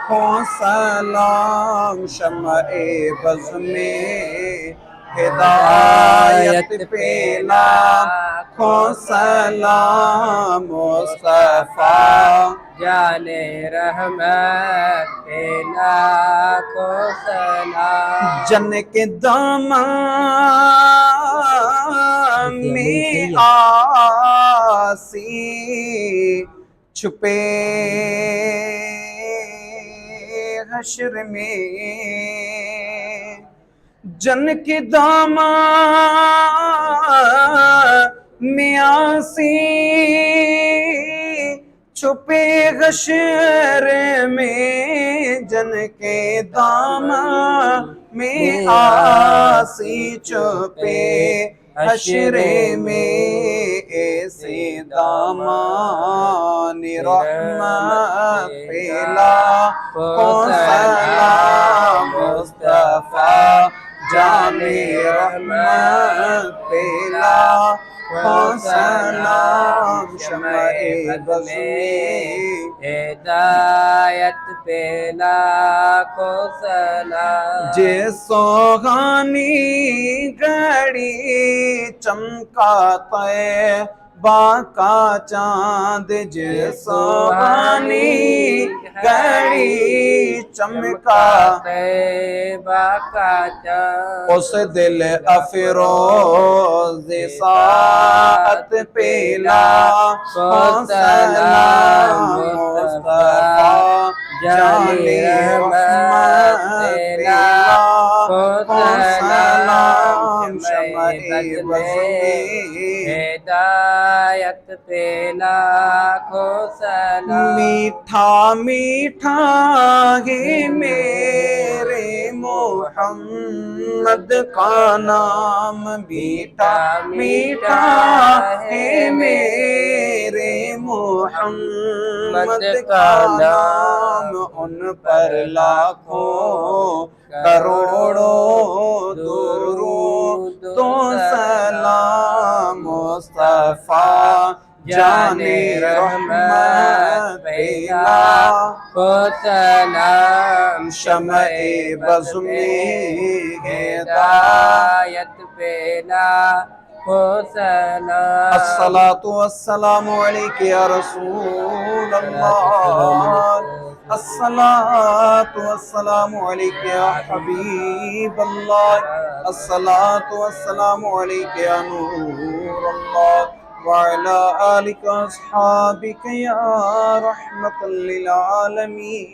کو سلام شمع بز میں ہدایت پہ لاکھوں سلام مصطفیٰ جان رحمت پہ لاکھوں سلام جن کے دامن میں آسی چھپے حشر میں جن کے دامن میں آسی چھپے حشر میں جن کے دامن میں آسی چھپے حشر میں ایسے دامان رحمت پہ لاکھوں سلام مصطفیٰ جان رحمت پہ لاکھوں سلام شمع بز میں ہدایت پہ لاکھوں سلام جے سوہانی گھڑی چمکا طیبہ کا چاند جے سوہانی گھڑی چمکا طیبہ کا چاند اس دل افروز ساعت پہ لاکھوں سلام مصطفیٰ جان رحمت پہ لاکھوں سلام شمع بز میں ہدایت پہ لاکھوں سلام میٹھا میٹھا ہے میرے محمد کا نام میٹھا میٹھا ہے میرے محمد کا نام ان پر لاکھوں کروڑوں درود تو سلام مصطفیٰ جان رحمت پہ لاکھوں سلام شمع بز میں ہدایت پہ لاکھوں سلام الصلاة والسلام علیک یا رسول اللہ الصلاة والسلام علیک یا حبیب اللہ الصلاة والسلام علیک یا نور اللہ وعلى آلك أصحابك يا رحمة للعالمين